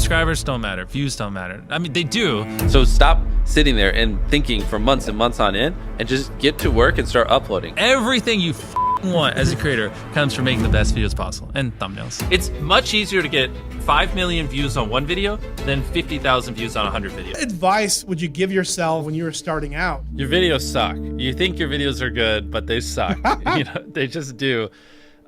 Subscribers don't matter. Views don't matter. I mean, they do. So stop sitting there and thinking for months and months on end and just get to work and start uploading. Everything you want as a creator comes from making the best videos possible and thumbnails. It's much easier to get 5 million views on one video than 50,000 views on 100 videos. What advice would you give yourself when you were starting out? Your videos suck. You think your videos are good, but they suck. You know, they just do.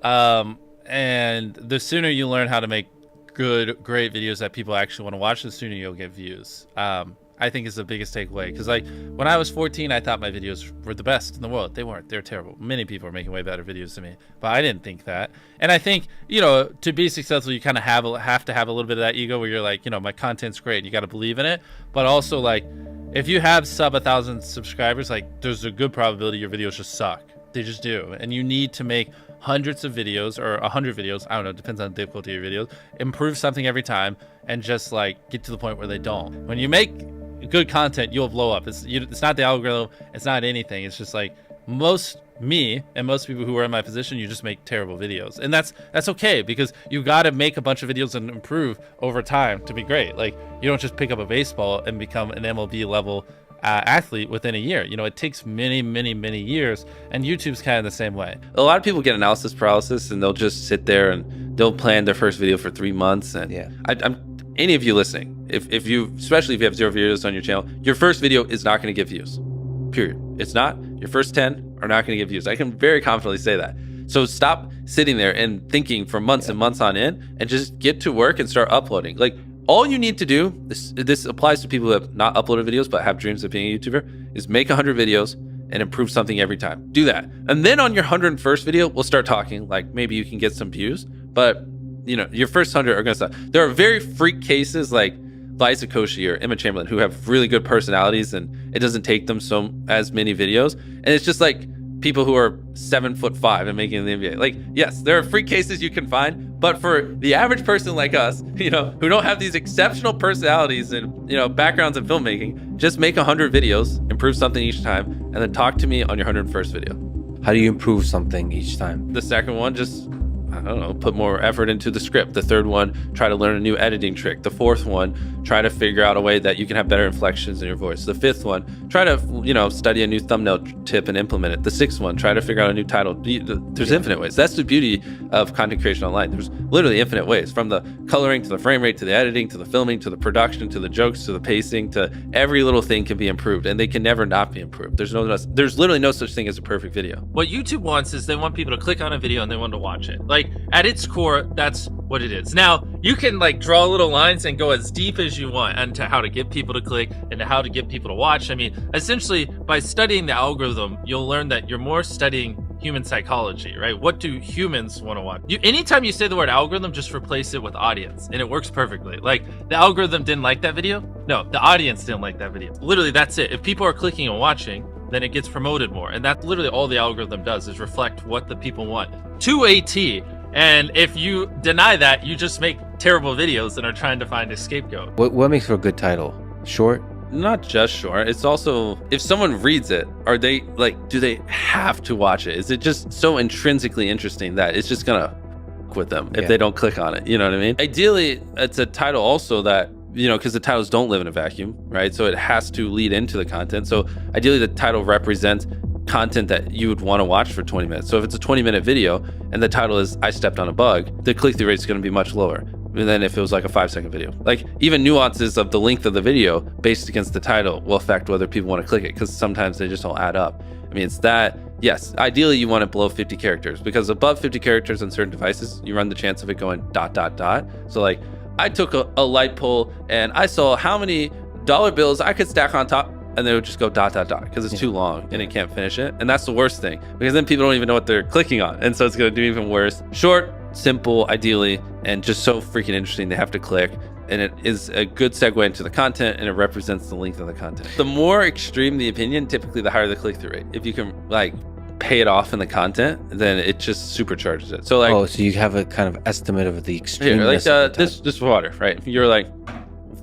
And the sooner you learn how to make good, great videos that people actually want to watch, the sooner you'll get views. I think is the biggest takeaway. Because like when I was 14, I thought my videos were the best in the world. They weren't. They're terrible. Many people are making way better videos than me, but I didn't think that. And I think, you know, to be successful, you kind of have to have a little bit of that ego where you're like, you know, my content's great and you got to believe in it. But also like, if you have sub 1,000 subscribers, like there's a good probability your videos just suck. They just do. And you need to make hundreds of videos or 100 videos. I don't know. Depends on the difficulty of your videos. Improve something every time and just like get to the point where they don't. When you make good content, you'll blow up. It's not the algorithm. It's not anything. It's just like me and most people who are in my position, you just make terrible videos. And that's okay, because you got to make a bunch of videos and improve over time to be great. Like you don't just pick up a baseball and become an MLB level athlete within a year. You know, it takes many years, and YouTube's kind of the same way. A lot of people get analysis paralysis and they'll just sit there and they'll plan their first video for 3 months. And yeah, any of you listening, if you, especially if you have 0 videos on your channel, your first video is not going to get views, period. It's not. Your first 10 are not going to get views. I can very confidently say that. So stop sitting there and thinking for months and months on end and just get to work and start uploading. Like all you need to do, this applies to people who have not uploaded videos but have dreams of being a YouTuber, is make 100 videos and improve something every time. Do that. And then on your 101st video, we'll start talking, like maybe you can get some views, but you know, your first 100 are gonna suck. There are very freak cases like Liza Koshy or Emma Chamberlain who have really good personalities and it doesn't take them as many videos. And it's just like people who are 7'5" and making the NBA. Like, yes, there are freak cases you can find, but for the average person like us, you know, who don't have these exceptional personalities and, you know, backgrounds in filmmaking, just make 100 videos, improve something each time, and then talk to me on your 101st video. How do you improve something each time? The second one, just, I don't know, put more effort into the script. The third one, try to learn a new editing trick. The fourth one, try to figure out a way that you can have better inflections in your voice. The fifth one, try to, you know, study a new thumbnail tip and implement it. The sixth one, try to figure out a new title. There's infinite ways. That's the beauty of content creation online. There's literally infinite ways, from the coloring to the frame rate to the editing to the filming to the production to the jokes to the pacing to every little thing can be improved, and they can never not be improved. There's literally no such thing as a perfect video. What YouTube wants is they want people to click on a video and they want to watch it. Like at its core, that's what it is. Now you can like draw little lines and go as deep as you want into how to get people to click and to how to get people to watch. I mean, essentially by studying the algorithm, you'll learn that you're more studying human psychology, right? What do humans want to watch? Anytime you say the word algorithm, just replace it with audience, and it works perfectly. Like the algorithm didn't like that video. No, the audience didn't like that video. Literally, that's it. If people are clicking and watching, then it gets promoted more. And that's literally all the algorithm does, is reflect what the people want to a T. And if you deny that, you just make terrible videos and are trying to find a scapegoat. What makes for a good title? Short? Not just short. It's also, if someone reads it, are they like, do they have to watch it? Is it just so intrinsically interesting that it's just gonna with them if they don't click on it? You know what I mean? Ideally, it's a title also that, you know, because the titles don't live in a vacuum, right? So it has to lead into the content. So ideally the title represents content that you would want to watch for 20 minutes. So if it's a 20-minute video and the title is I stepped on a bug, the click-through rate is going to be much lower than if it was like a 5-second video. Like even nuances of the length of the video based against the title will affect whether people want to click it, because sometimes they just don't add up. I mean, it's that, yes, ideally you want it below 50 characters, because above 50 characters on certain devices, you run the chance of it going ... So like I took a light pole and I saw how many dollar bills I could stack on top, and they would just go ... because it's too long and it can't finish it. And that's the worst thing, because then people don't even know what they're clicking on. And so it's going to do even worse. Short, simple, ideally, and just so freaking interesting they have to click. And it is a good segue into the content, and it represents the length of the content. The more extreme the opinion, typically the higher the click-through rate. If you can like pay it off in the content, then it just supercharges it. So like, oh, so you have a kind of estimate of the extreme. Like this water, right? You're like,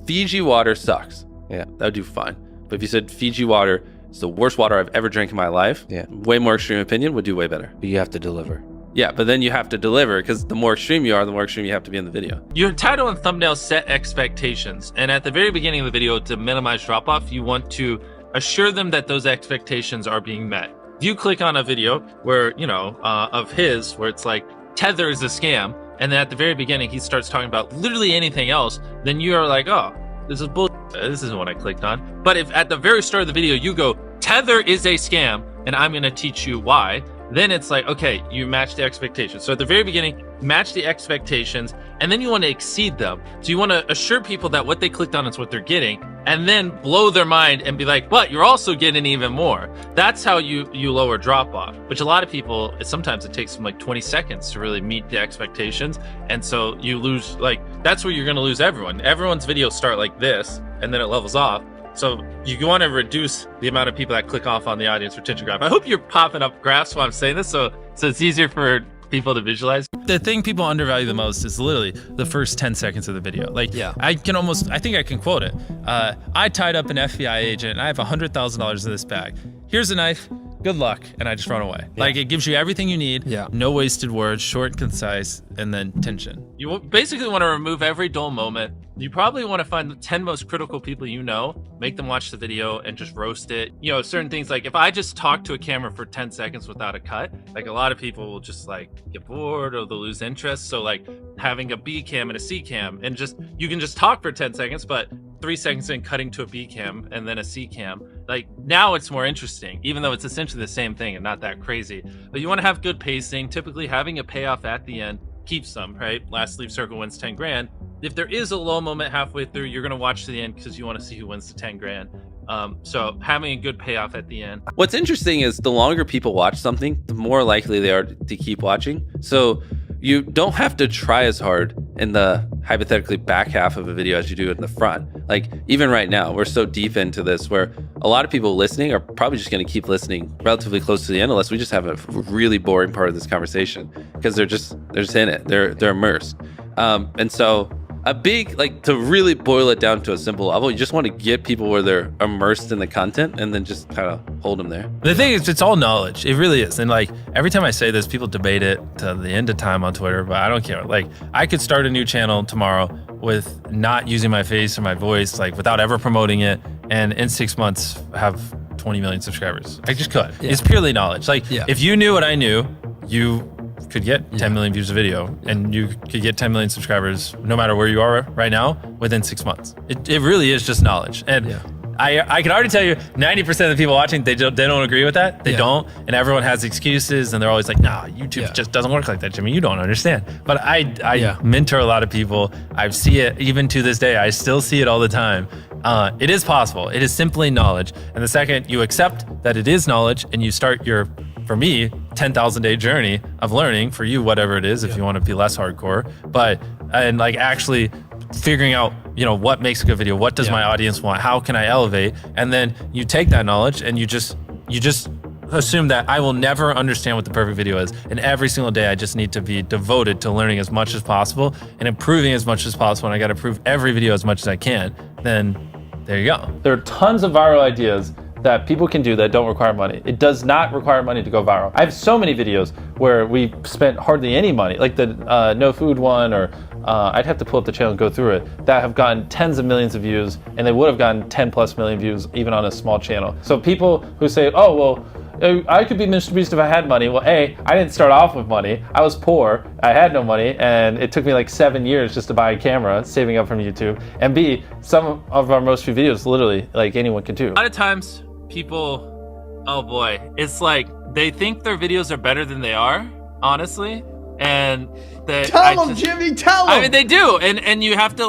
Fiji water sucks. Yeah, that would do fine. But if you said Fiji water is the worst water I've ever drank in my life, yeah, way more extreme opinion would do way better. But you have to deliver. Yeah, but then you have to deliver, because the more extreme you are, the more extreme you have to be in the video. Your title and thumbnail set expectations, and at the very beginning of the video, to minimize drop-off, you want to assure them that those expectations are being met. If you click on a video where, you know, of his, where it's like, Tether is a scam, and then at the very beginning, he starts talking about literally anything else, then you are like, oh, this is bullshit. This isn't what I clicked on. But if at the very start of the video, you go, Tether is a scam, and I'm going to teach you why, then it's like, okay, you match the expectations. So at the very beginning, match the expectations, and then you want to exceed them. So you want to assure people that what they clicked on is what they're getting, and then blow their mind and be like, but you're also getting even more. That's how you lower drop off, which a lot of people, sometimes it takes them like 20 seconds to really meet the expectations. And so you lose, like, that's where you're going to lose everyone. Everyone's videos start like this, and then it levels off. So you want to reduce the amount of people that click off on the audience retention graph. I hope you're popping up graphs while I'm saying this, so it's easier for people to visualize. The thing people undervalue the most is literally the first 10 seconds of the video. Like, Yeah. I think I can quote it. I tied up an FBI agent and I have $100,000 in this bag. Here's a knife, good luck, and I just run away. Like, it gives you everything you need. Yeah. No wasted words, short, concise, and then tension. You basically want to remove every dull moment. You probably want to find the 10 most critical people you know, make them watch the video and just roast it. You know, certain things like if I just talk to a camera for 10 seconds without a cut, like a lot of people will just like get bored or they'll lose interest. So like having a B cam and a C cam and just, you can just talk for 10 seconds, but 3 seconds in cutting to a B cam and then a C cam, like now it's more interesting, even though it's essentially the same thing and not that crazy. But you want to have good pacing. Typically having a payoff at the end keeps them, right? Last leave circle wins 10 grand. If there is a low moment halfway through, you're going to watch to the end because you want to see who wins the 10 grand. So having a good payoff at the end. What's interesting is the longer people watch something, the more likely they are to keep watching. So you don't have to try as hard in the hypothetically back half of a video as you do in the front. Like even right now, we're so deep into this where a lot of people listening are probably just going to keep listening relatively close to the end unless we just have a really boring part of this conversation because they're just in it. They're immersed. And so a big, like, to really boil it down to a simple level, you just want to get people where they're immersed in the content and then just kind of hold them there. The thing is, it's all knowledge. It really is. And like every time I say this, people debate it to the end of time on Twitter, but I don't care. Like I could start a new channel tomorrow with not using my face or my voice, like without ever promoting it, and in 6 months have 20 million subscribers. I just could. Yeah. It's purely knowledge. Like Yeah. if you knew what I knew, you could get 10 million views a video and you could get 10 million subscribers no matter where you are right now within 6 months. It really is just knowledge. And Yeah. I can already tell you 90% of the people watching, they don't agree with that. They Yeah. don't. And everyone has excuses and they're always like, nah, YouTube Yeah. just doesn't work like that, Jimmy. You don't understand. But I Yeah. mentor a lot of people. I see it even to this day. I still see it all the time. It is possible. It is simply knowledge. And the second you accept that it is knowledge and you start your, for me, 10,000 day journey of learning, for you, whatever it is, if you want to be less hardcore, and like actually figuring out, you know, what makes a good video, what does my audience want, how can I elevate, and then you take that knowledge and you just assume that I will never understand what the perfect video is, and every single day I just need to be devoted to learning as much as possible and improving as much as possible, and I got to improve every video as much as I can. Then there you go. There are tons of viral ideas that people can do that don't require money. It does not require money to go viral. I have so many videos where we spent hardly any money, like the no food one, or I'd have to pull up the channel and go through it, that have gotten tens of millions of views, and they would have gotten 10+ million views even on a small channel. So people who say, oh, well, I could be MrBeast if I had money. Well, A, I didn't start off with money. I was poor, I had no money, and it took me like 7 years just to buy a camera, saving up from YouTube. And B, some of our most viewed videos, literally, like anyone can do. A lot of times people, oh boy, it's like they think their videos are better than they are, honestly. And Tell them, Jimmy, tell them. I mean, they do. And you have to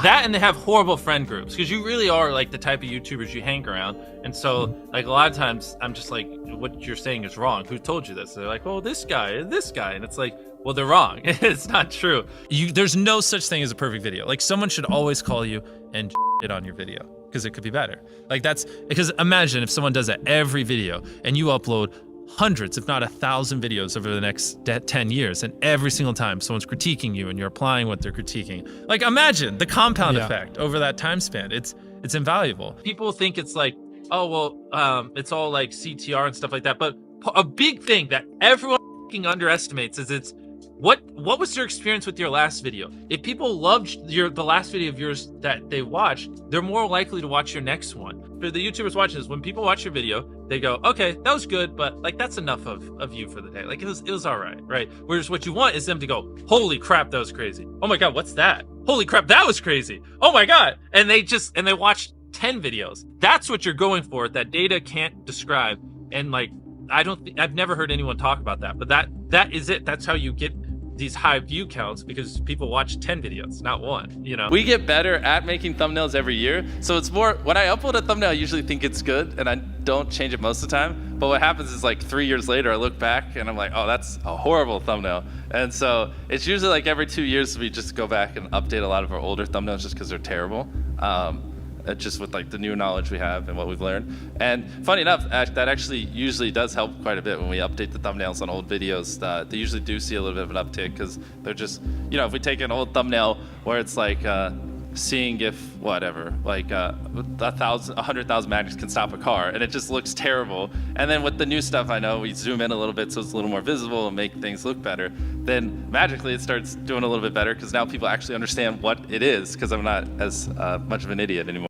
that, and they have horrible friend groups because you really are like the type of YouTubers you hang around. And so like a lot of times I'm just like, what you're saying is wrong. Who told you this? They're like, oh, this guy. And it's like, well, they're wrong. It's not true. There's no such thing as a perfect video. Like someone should always call you and it on your video because it could be better. Like that's because imagine if someone does that every video and you upload hundreds, if not 1,000 videos over the next 10 years, and every single time someone's critiquing you and you're applying what they're critiquing. Like imagine the compound effect over that time span. It's invaluable. People think it's like, oh, well, it's all like CTR and stuff like that. But a big thing that everyone underestimates is it's what was your experience with your last video? If people loved the last video of yours that they watched, they're more likely to watch your next one. For the YouTubers watching this, when people watch your video, they go, okay, that was good, but like that's enough of you for the day. Like it was all right? Whereas what you want is them to go, holy crap, that was crazy. Oh my god, what's that? Holy crap, that was crazy. Oh my god. And they watch 10 videos. That's what you're going for, that data can't describe. And like I've never heard anyone talk about that, but that is it. That's how you get these high view counts, because people watch 10 videos, not one, you know? We get better at making thumbnails every year. So it's more, when I upload a thumbnail, I usually think it's good and I don't change it most of the time. But what happens is like 3 years later, I look back and I'm like, oh, that's a horrible thumbnail. And so it's usually like every 2 years, we just go back and update a lot of our older thumbnails just because they're terrible. Just with like the new knowledge we have and what we've learned. And funny enough, that actually usually does help quite a bit when we update the thumbnails on old videos. They usually do see a little bit of an uptick because they're just, you know, if we take an old thumbnail where it's like seeing if whatever, like 100,000 magnets can stop a car, and it just looks terrible. And then with the new stuff, I know we zoom in a little bit so it's a little more visible and make things look better. Then magically it starts doing a little bit better because now people actually understand what it is, because I'm not as much of an idiot anymore.